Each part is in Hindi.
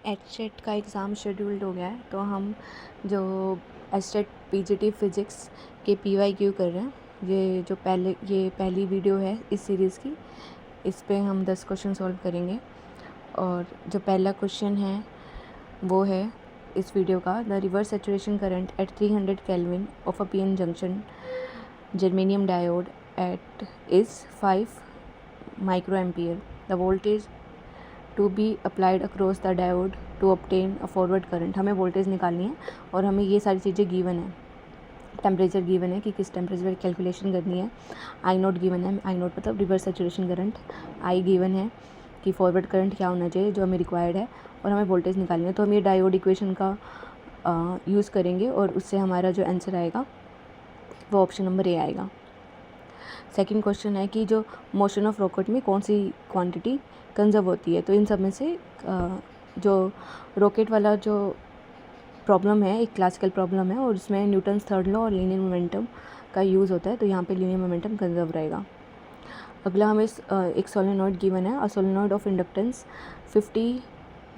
एचसेट का एग्ज़ाम शेड्यूल्ड हो गया है, तो हम जो एचसेट पीजीटी फिज़िक्स के पीवाईक्यू कर रहे हैं, ये पहली वीडियो है इस सीरीज़ की। इस पे हम 10 क्वेश्चन सॉल्व करेंगे और जो पहला क्वेश्चन है वो है इस वीडियो का, the reverse saturation current at 300 kelvin of a PN junction germanium diode at is 5 micro ampere. The voltage to be applied across the diode to obtain a forward current. हमें वोल्टेज निकालनी है और हमें ये सारी चीज़ें गिवन है। टेम्परेचर गिवन है कि किस टेम्परेचर की कैलकुलेशन करनी है। आई नोट गिवन है, आई नोट मतलब reverse saturation current. I given है कि फॉरवर्ड करंट क्या होना चाहिए जो हमें रिक्वायर्ड है, और हमें वोल्टेज निकालनी है। तो हम ये डायोड इक्वेशन का यूज़ करेंगे और उससे हमारा जो आंसर आएगा वो ऑप्शन नंबर ए आएगा। सेकंड क्वेश्चन है कि जो मोशन ऑफ रॉकेट में कौन सी क्वांटिटी कंजर्व होती है। तो इन सब में से जो रॉकेट वाला जो प्रॉब्लम है एक क्लासिकल प्रॉब्लम है और इसमें न्यूटन्स थर्ड लॉ और लीनियर मोमेंटम का यूज़ होता है, तो यहाँ पे लीनियर मोमेंटम कंजर्व रहेगा। अगला हमें एक सोलेनॉइड गिवन है, a solenoid of inductance 50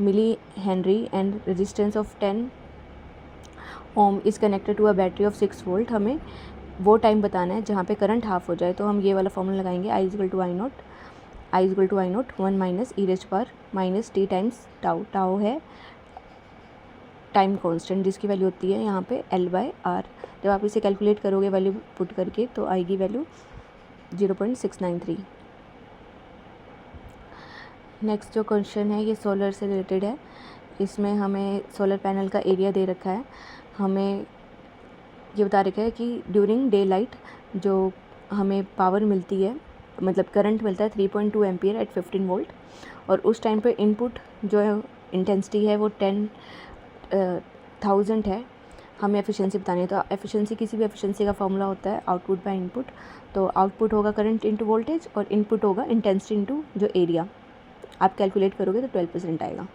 milli henry and resistance of 10 ohm is connected to a battery of 6 volt. हमें वो टाइम बताना है जहाँ पे करंट हाफ हो जाए, तो हम ये वाला फॉर्मूला लगाएंगे, I is equal to I nought 1 minus e raise पर minus t times tau. Tau है टाइम कांस्टेंट जिसकी वैल्यू होती है यहाँ पे L/R। जब आप इसे कैलकुलेट करोगे वैल्यू पुट करके तो आएगी वैल्यू 0.693। नेक्स्ट जो क्वेश्चन है ये सोलर से रिलेटेड है। इसमें हमें सोलर पैनल का एरिया दे रखा है। हमें ये बता रखा है कि ड्यूरिंग डे लाइट जो हमें पावर मिलती है, मतलब करंट मिलता है 3.2 एम्पियर एट 15 वोल्ट, और उस टाइम पे इनपुट जो है इंटेंसिटी है वो 10,000 है। हमें एफिशिएंसी बतानी है। तो एफिशिएंसी, किसी भी एफिशिएंसी का फॉर्मूला होता है आउटपुट बाय इनपुट। तो आउटपुट होगा करंट इंटू वोल्टेज और इनपुट होगा इंटेंसिटी इंटू जो एरिया। आप कैलकुलेट करोगे तो 12% आएगा।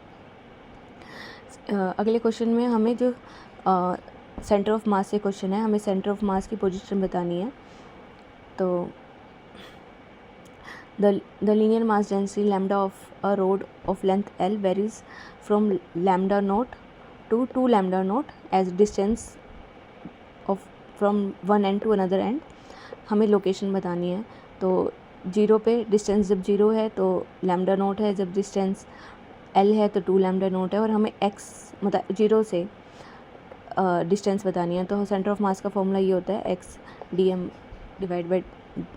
अगले क्वेश्चन में हमें जो सेंटर ऑफ मास से क्वेश्चन है, हमें सेंटर ऑफ मास की पोजीशन बतानी है। तो the linear mass density lambda of a rod of length L varies from lambda naught to 2 lambda naught as distance of from one end to another end. हमें लोकेशन बतानी है। तो जीरो पे डिस्टेंस जब जीरो है तो लैम्डा नोट है, जब डिस्टेंस L है तो 2 लैम्डा नोट है, और हमें x मतलब जीरो से डिस्टेंस बतानी है। तो सेंटर ऑफ मास का फॉर्मूला ये होता है x dm डिवाइड बाई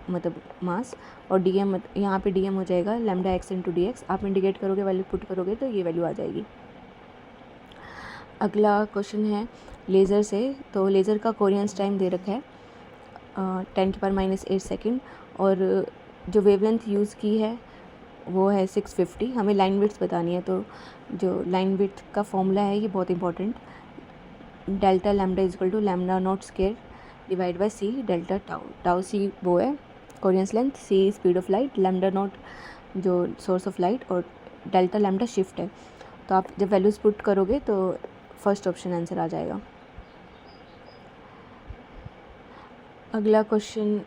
मतलब मास, और dm यहाँ पे dm हो जाएगा लैम्डा x इंटू dx। आप इंडिकेट करोगे, वैल्यू पुट करोगे तो ये वैल्यू आ जाएगी। अगला क्वेश्चन है लेज़र से। तो लेज़र का कोरियंस टाइम दे रखा है 10⁻⁻8 सेकेंड, और जो वेवलेंथ यूज़ की है वो है 650। हमें लाइन विड्थ बतानी है। तो जो लाइन विड्थ का फॉर्मूला है ये बहुत important, delta lambda is equal to lambda nought square divide by c delta tau. Tau c वो है coherence length, c speed of light, lambda nought जो सोर्स ऑफ लाइट, और डेल्टा लैम्डा शिफ्ट है। तो आप जब वैल्यूज़ पुट करोगे तो फर्स्ट ऑप्शन आंसर आ जाएगा। अगला क्वेश्चन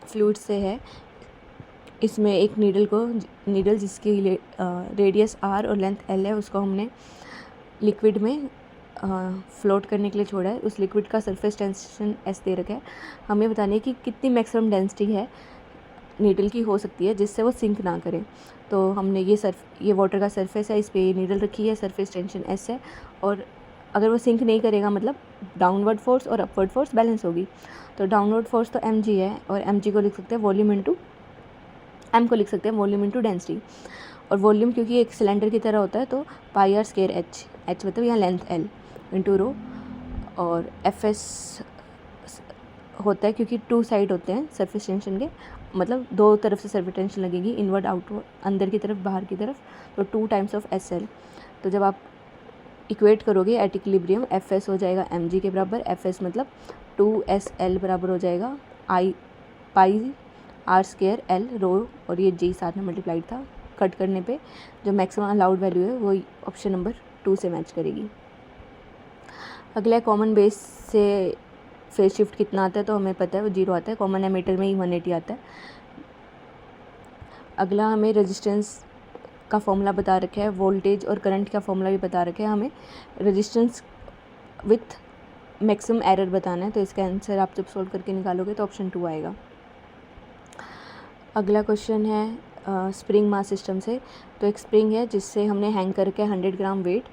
फ्लूइड से है। इसमें एक नीडल जिसकी रेडियस R और लेंथ L है उसको हमने लिक्विड में फ्लोट करने के लिए छोड़ा है। उस लिक्विड का सरफेस टेंशन S दे रखा है। हमें बतानी है कि कितनी मैक्सिमम डेंसिटी है नीडल की हो सकती है जिससे वो सिंक ना करे। तो हमने ये वाटर का सरफेस है, इस पर नीडल रखी है, सरफेस टेंशन S है, और अगर वो सिंक नहीं करेगा मतलब डाउनवर्ड फोर्स और अपवर्ड फोर्स बैलेंस होगी। तो डाउनवर्ड फोर्स तो mg है, और mg को लिख सकते हैं वॉल्यूम इंटू m को लिख सकते हैं वॉल्यूम इंटू डेंसिटी। और वॉल्यूम क्योंकि एक सिलेंडर की तरह होता है तो πr² h मतलब यहाँ लेंथ L इंटू रो, और fs होता है क्योंकि 2 साइड होते हैं सरफेस टेंशन के, मतलब 2 तरफ से सरफेस टेंशन लगेगी, इनवर्ड आउटवर्ड, अंदर की तरफ बाहर की तरफ, तो 2 टाइम्स ऑफ SL। तो जब आप इक्वेट करोगे एट इक्विलिब्रियम fs हो जाएगा mg के बराबर, fs मतलब 2SL बराबर हो जाएगा πr² L रो, और ये g साथ में मल्टीप्लाइड था। कट करने पे जो मैक्सिमम अलाउड वैल्यू है वो ऑप्शन नंबर 2 से मैच करेगी। अगला कॉमन बेस से फेज शिफ्ट कितना आता है, तो हमें पता है वो 0 आता है। कॉमन एमीटर में ही 180 आता है। अगला हमें रेजिस्टेंस का फॉर्मूला बता रखा है, वोल्टेज और करंट का फॉर्मूला भी बता रखा है, हमें रेजिस्टेंस विथ मैक्सिमम एरर बताना है। तो इसका आंसर आप जब सॉल्व करके निकालोगे तो ऑप्शन 2 आएगा। अगला क्वेश्चन है स्प्रिंग मास सिस्टम से। तो एक स्प्रिंग है जिससे हमने हैंग करके 100 ग्राम वेट,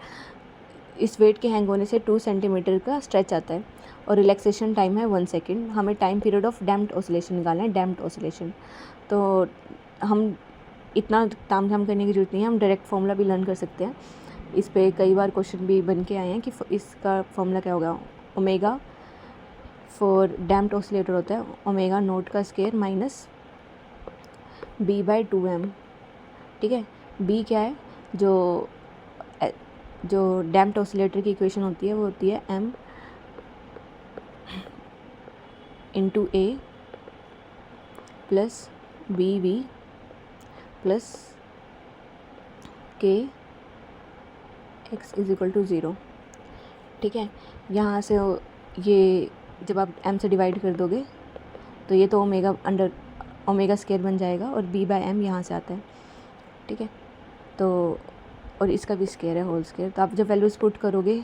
इस वेट के हैंग होने से 2 सेंटीमीटर का स्ट्रेच आता है और रिलैक्सेशन टाइम है 1 सेकेंड। हमें time period of damped oscillation निकालना है, डैम्प्ड ऑसिलेशन। तो हम इतना तामझाम करने की जरूरत नहीं है, हम डायरेक्ट फॉर्मूला भी लर्न कर सकते हैं। इस पे कई बार क्वेश्चन भी बन के आए हैं कि इसका फॉर्मूला क्या होगा। ओमेगा फॉर डैम्प्ड ऑसिलेटर होता है ओमेगा नोट का स्क्वायर माइनस b/2m। ठीक है, b क्या है, जो डैम्प्ड ऑसिलेटर की इक्वेशन होती है वो होती है m into a plus bv plus k x is equal to 0। ठीक है, यहाँ से ये जब आप m से डिवाइड कर दोगे तो ये तो ओमेगा अंडर ओमेगा स्क्वायर बन जाएगा और b/m यहाँ से आता है। ठीक है, तो और इसका भी स्क्वायर है, होल स्क्वायर। तो आप जब वैल्यूज़ पुट करोगे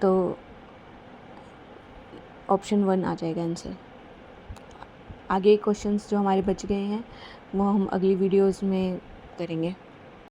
तो ऑप्शन 1 आ जाएगा आंसर। आगे क्वेश्चंस जो हमारे बच गए हैं वो हम अगली वीडियोस में करेंगे।